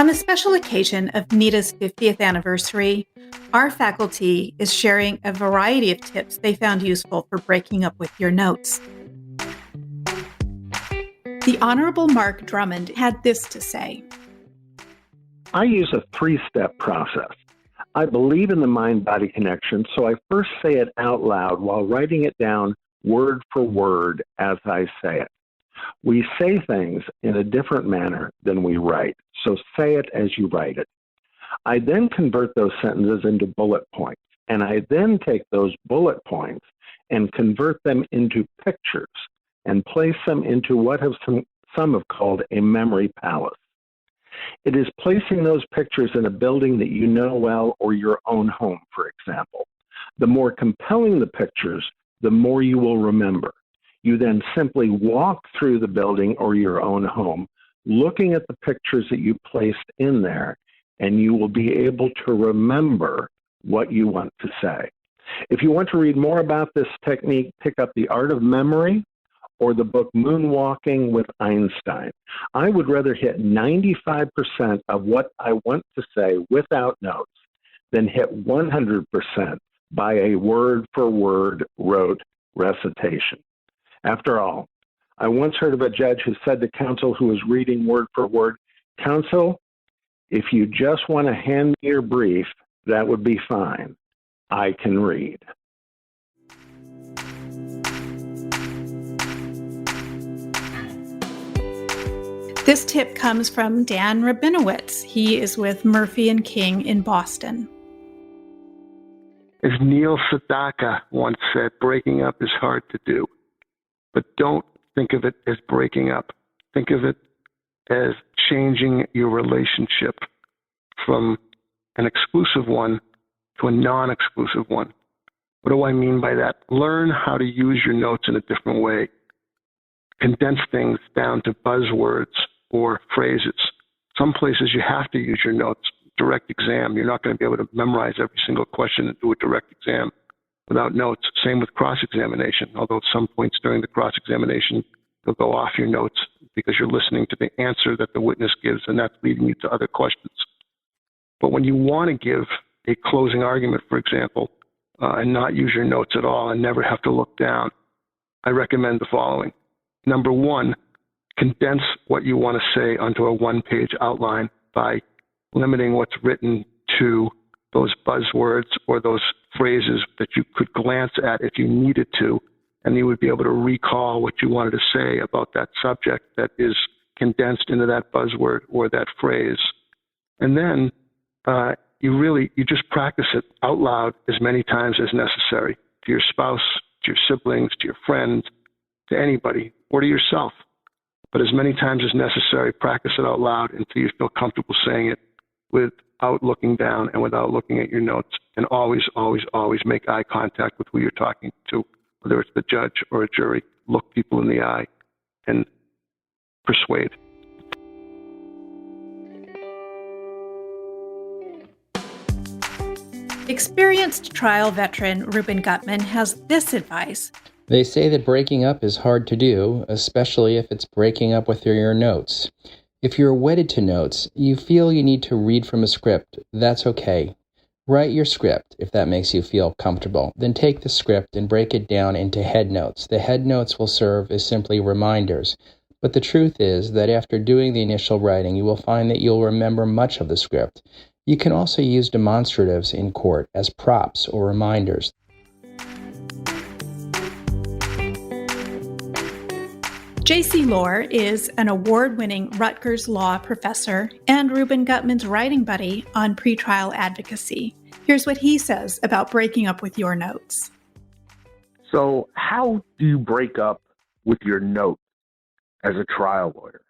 On the special occasion of NITA's 50th anniversary, our faculty is sharing a variety of tips they found useful for breaking up with your notes. The Honorable Mark Drummond had this to say. I use a three-step process. I believe in the mind-body connection, so I first say it out loud while writing it down word for word as I say it. We say things in a different manner than we write, so say it as you write it. I then convert those sentences into bullet points, and I then take those bullet points and convert them into pictures and place them into what some have called a memory palace. It is placing those pictures in a building that you know well or your own home, for example. The more compelling the pictures, the more you will remember. You then simply walk through the building or your own home, looking at the pictures that you placed in there, and you will be able to remember what you want to say. If you want to read more about this technique, pick up The Art of Memory or the book Moonwalking with Einstein. I would rather hit 95% of what I want to say without notes than hit 100% by a word-for-word rote recitation. After all, I once heard of a judge who said to counsel who was reading word for word, "Counsel, if you just want to hand me your brief, that would be fine. I can read." This tip comes from Dan Rubinowitz. He is with Murphy & King in Boston. As Neil Sedaka once said, breaking up is hard to do. But don't think of it as breaking up. Think of it as changing your relationship from an exclusive one to a non-exclusive one. What do I mean by that? Learn how to use your notes in a different way. Condense things down to buzzwords or phrases. Some places you have to use your notes. Direct exam, you're not going to be able to memorize every single question and do a direct exam without notes. Same with cross-examination, although at some points during the cross-examination, you'll go off your notes because you're listening to the answer that the witness gives, and that's leading you to other questions. But when you want to give a closing argument, for example, and not use your notes at all and never have to look down, I recommend the following. Number one, condense what you want to say onto a one-page outline by limiting what's written to those buzzwords or those phrases that you could glance at if you needed to, and you would be able to recall what you wanted to say about that subject that is condensed into that buzzword or that phrase. And then you just practice it out loud as many times as necessary to your spouse, to your siblings, to your friends, to anybody, or to yourself. But as many times as necessary, practice it out loud until you feel comfortable saying it without looking down and without looking at your notes. And always, always, always make eye contact with who you're talking to, whether it's the judge or a jury. Look people in the eye and persuade. Experienced trial veteran Reuben Gutman has this advice. They say that breaking up is hard to do, especially if it's breaking up with your notes. If you're wedded to notes, you feel you need to read from a script, that's okay. Write your script if that makes you feel comfortable. Then take the script and break it down into head notes. The head notes will serve as simply reminders. But the truth is that after doing the initial writing, you will find that you'll remember much of the script. You can also use demonstratives in court as props or reminders. J.C. Lohr is an award-winning Rutgers law professor and Reuben Gutman's writing buddy on pretrial advocacy. Here's what he says about breaking up with your notes. So how do you break up with your notes as a trial lawyer?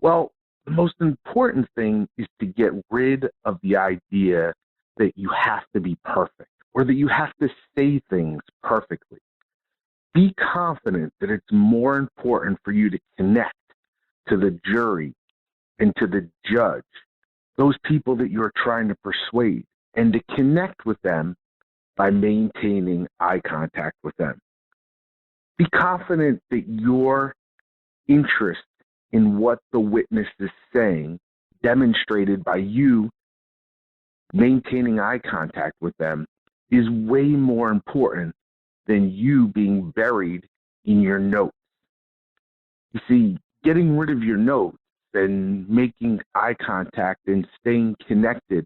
Well, the most important thing is to get rid of the idea that you have to be perfect or that you have to say things perfectly. Be confident that it's more important for you to connect to the jury and to the judge, those people that you're trying to persuade, and to connect with them by maintaining eye contact with them. Be confident that your interest in what the witness is saying demonstrated by you maintaining eye contact with them is way more important than you being buried in your notes. You see, getting rid of your notes and making eye contact and staying connected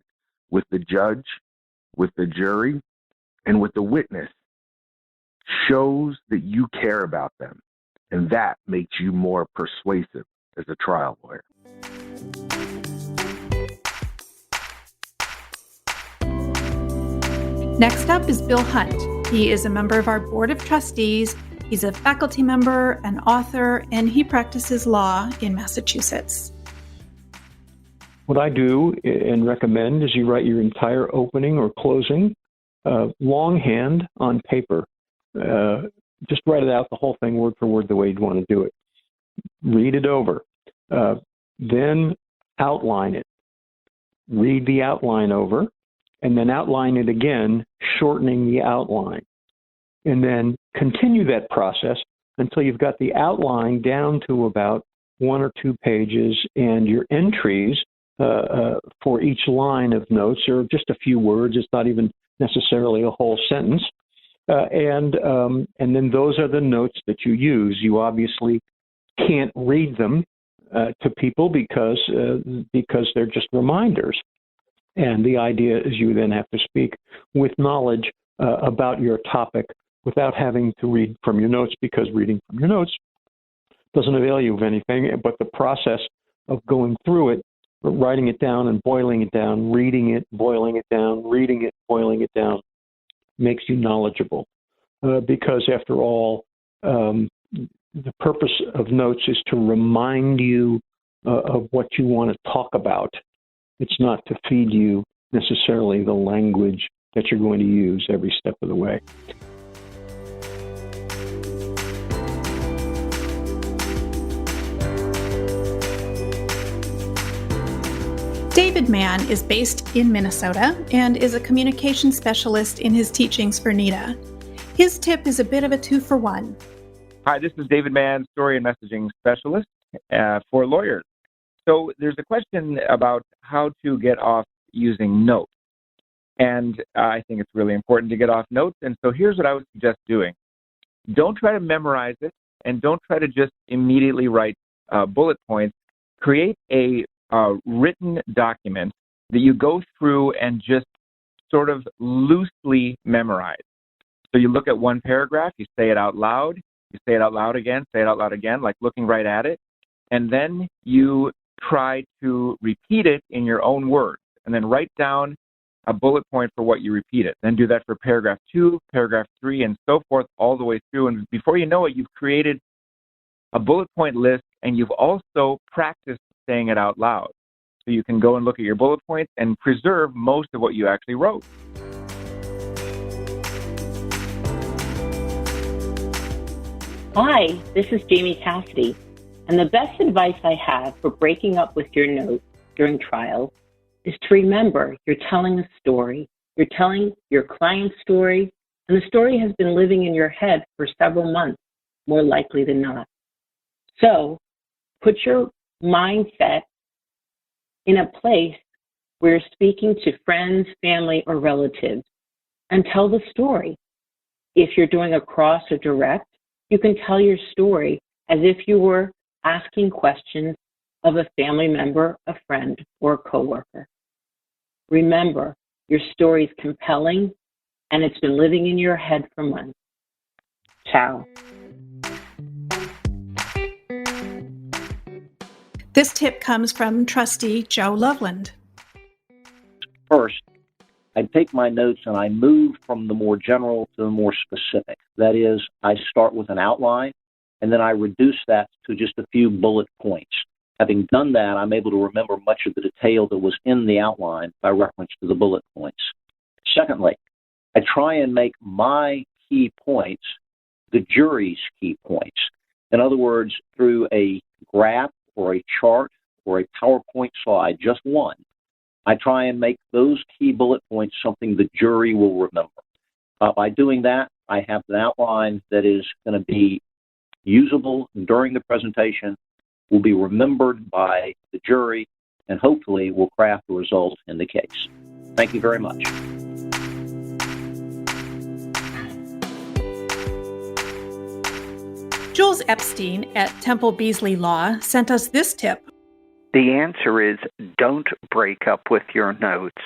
with the judge, with the jury, and with the witness shows that you care about them, and that makes you more persuasive as a trial lawyer. Next up is Bill Hunt. He is a member of our Board of Trustees. He's a faculty member, an author, and he practices law in Massachusetts. What I do and recommend is you write your entire opening or closing longhand on paper. Just write it out, the whole thing, word for word, the way you'd want to do it. Read it over. Then outline it. Read the outline over, and then outline it again, shortening the outline. And then continue that process until you've got the outline down to about 1 or 2 pages, and your entries for each line of notes are just a few words. It's not even necessarily a whole sentence. And then those are the notes that you use. You obviously can't read them to people because they're just reminders. And the idea is you then have to speak with knowledge about your topic without having to read from your notes, because reading from your notes doesn't avail you of anything. But the process of going through it, writing it down and boiling it down, reading it, boiling it down, reading it, boiling it down, makes you knowledgeable. Because after all, the purpose of notes is to remind you of what you want to talk about. It's not to feed you necessarily the language that you're going to use every step of the way. David Mann is based in Minnesota and is a communication specialist in his teachings for NITA. His tip is a bit of a 2-for-1. Hi, this is David Mann, story and messaging specialist for lawyers. So there's a question about how to get off using notes. And I think it's really important to get off notes. And so here's what I would suggest doing. Don't try to memorize it, and don't try to just immediately write bullet points. Create a written document that you go through and just sort of loosely memorize. So you look at one paragraph, you say it out loud, you say it out loud again, say it out loud again, like looking right at it, and then you try to repeat it in your own words, and then write down a bullet point for what you repeated. Then do that for paragraph 2, paragraph 3, and so forth all the way through. And before you know it, you've created a bullet point list, and you've also practiced saying it out loud. So you can go and look at your bullet points and preserve most of what you actually wrote. Hi, this is Jamie Cassidy, and the best advice I have for breaking up with your notes during trial is to remember you're telling a story. You're telling your client's story, and the story has been living in your head for several months, more likely than not. So put your mindset in a place where you're speaking to friends, family, or relatives, and tell the story. If you're doing a cross or direct, you can tell your story as if you were asking questions of a family member, a friend, or a coworker. Remember, your story is compelling, and it's been living in your head for months. Ciao. This tip comes from Trustee Joe Loveland. First, I take my notes and I move from the more general to the more specific. That is, I start with an outline, and then I reduce that to just a few bullet points. Having done that, I'm able to remember much of the detail that was in the outline by reference to the bullet points. Secondly, I try and make my key points the jury's key points. In other words, through a graph or a chart or a PowerPoint slide, just one, I try and make those key bullet points something the jury will remember. By doing that, I have an outline that is going to be usable during the presentation, will be remembered by the jury, and hopefully will craft a result in the case. Thank you very much. Jules Epstein at Temple Beasley Law sent us this tip. The answer is don't break up with your notes,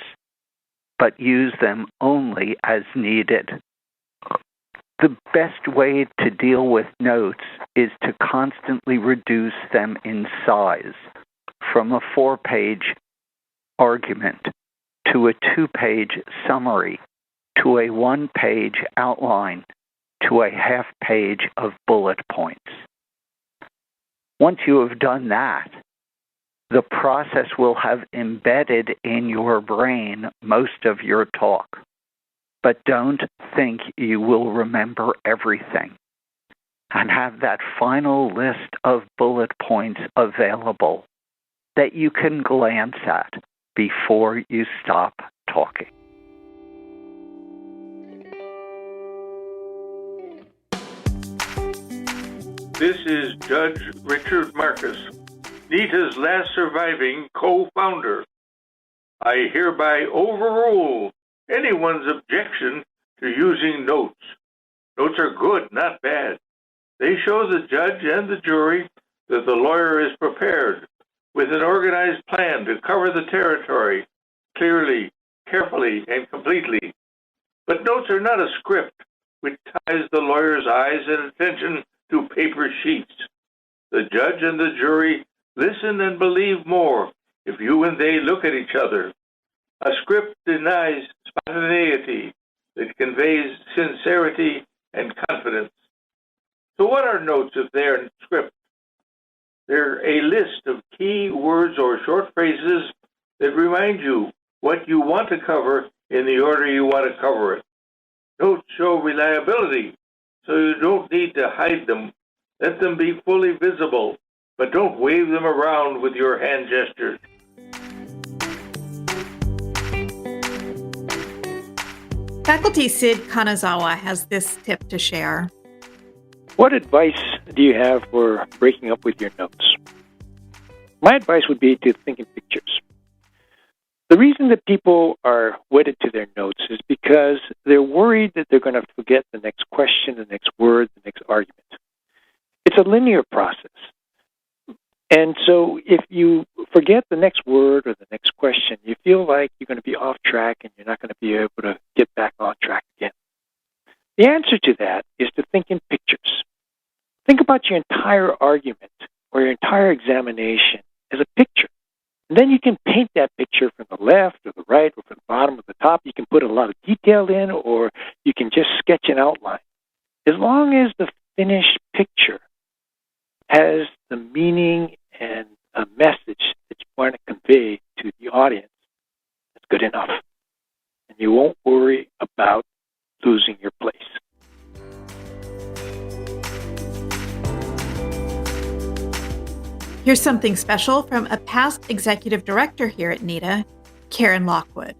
but use them only as needed. The best way to deal with notes is to constantly reduce them in size, from a 4-page argument to a 2-page summary to a 1-page outline to a half-page of bullet points. Once you have done that, the process will have embedded in your brain most of your talk. But don't think you will remember everything. And have that final list of bullet points available that you can glance at before you stop talking. This is Judge Richard Marcus, NITA's last surviving co-founder. I hereby overrule anyone's objection to using notes. Notes are good, not bad. They show the judge and the jury that the lawyer is prepared with an organized plan to cover the territory clearly, carefully, and completely. But notes are not a script which ties the lawyer's eyes and attention to paper sheets. The judge and the jury listen and believe more if you and they look at each other. A script denies spontaneity that conveys sincerity and confidence. So what are notes if they're in script? They're a list of key words or short phrases that remind you what you want to cover in the order you want to cover it. Notes show reliability, so you don't need to hide them. Let them be fully visible, but don't wave them around with your hand gestures. Faculty Sid Kanezawa has this tip to share. What advice do you have for breaking up with your notes? My advice would be to think in pictures. The reason that people are wedded to their notes is because they're worried that they're going to forget the next question, the next word, the next argument. It's a linear process. And so if you forget the next word or the next question, you feel like you're going to be off track and you're not going to be able to get back on track again. The answer to that is to think in pictures. Think about your entire argument or your entire examination as a picture. And then you can paint that picture from the left or the right or from the bottom or the top. You can put a lot of detail in, or you can just sketch an outline. As long as the finished picture has the meaning and a message that you want to convey to the audience, that's good enough. And you won't worry about losing your place. Here's something special from a past executive director here at NITA, Karen Lockwood.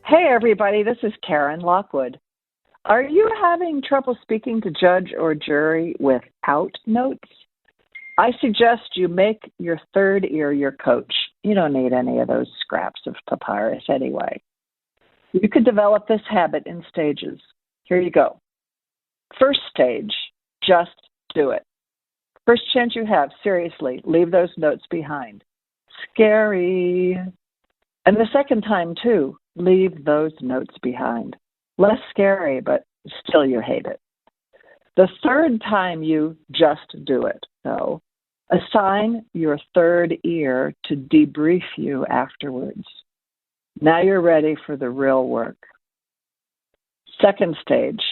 Hey, everybody, this is Karen Lockwood. Are you having trouble speaking to judge or jury without notes? I suggest you make your third ear your coach. You don't need any of those scraps of papyrus anyway. You could develop this habit in stages. Here you go. First stage, just do it. First chance you have, seriously, leave those notes behind. Scary. And the second time, too, leave those notes behind. Less scary, but still you hate it. The third time you just do it, though, assign your third ear to debrief you afterwards. Now you're ready for the real work. Second stage.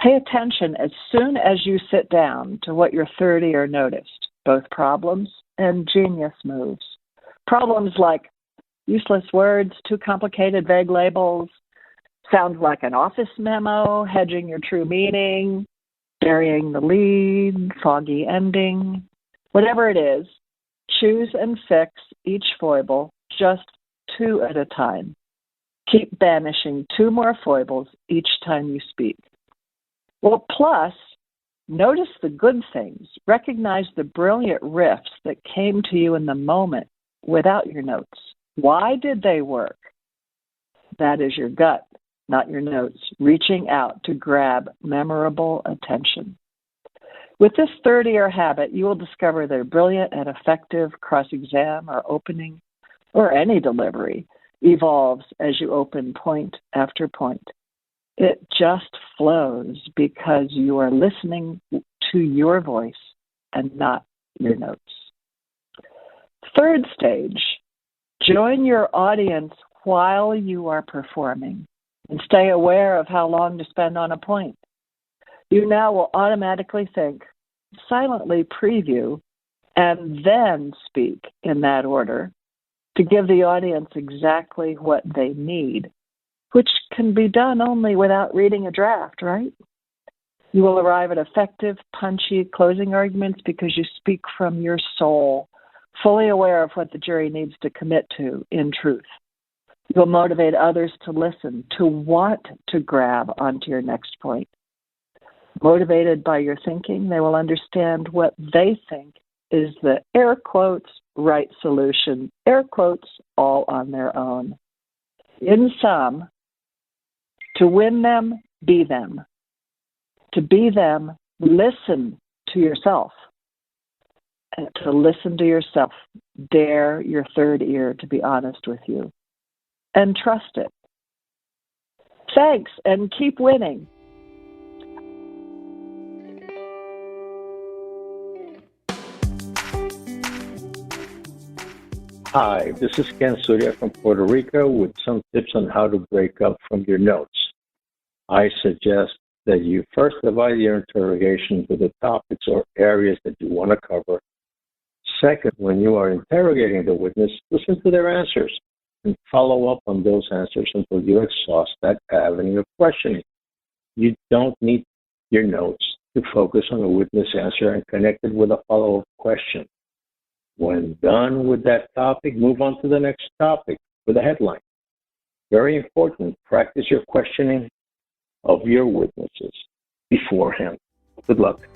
Pay attention as soon as you sit down to what your third ear noticed, both problems and genius moves. Problems like useless words, too complicated, vague labels, sounds like an office memo, hedging your true meaning, burying the lead, foggy ending. Whatever it is, choose and fix each foible just 2 at a time. Keep banishing 2 more foibles each time you speak. Well, plus, notice the good things. Recognize the brilliant riffs that came to you in the moment without your notes? Why did they work? That is your gut, not your notes, reaching out to grab memorable attention. With this third-ear habit, you will discover that a brilliant and effective cross-exam or opening or any delivery evolves as you open point after point. It just flows because you are listening to your voice and not your notes. Third stage, join your audience while you are performing and stay aware of how long to spend on a point. You now will automatically think, silently preview, and then speak in that order to give the audience exactly what they need, which can be done only without reading a draft, right? You will arrive at effective, punchy closing arguments because you speak from your soul, fully aware of what the jury needs to commit to in truth. You'll motivate others to listen, to want to grab onto your next point. Motivated by your thinking, they will understand what they think is the air quotes right solution, air quotes all on their own. In sum, to win them, be them. To be them, listen to yourself. And to listen to yourself, dare your third ear to be honest with you. And trust it. Thanks, and keep winning. Hi, this is Surya from Puerto Rico with some tips on how to break up from your notes. I suggest that you first divide your interrogation into the topics or areas that you want to cover. Second, when you are interrogating the witness, listen to their answers and follow up on those answers until you exhaust that avenue of questioning. You don't need your notes to focus on a witness answer and connect it with a follow-up question. When done with that topic, move on to the next topic with a headline. Very important, practice your questioning of your witnesses beforehand. Good luck.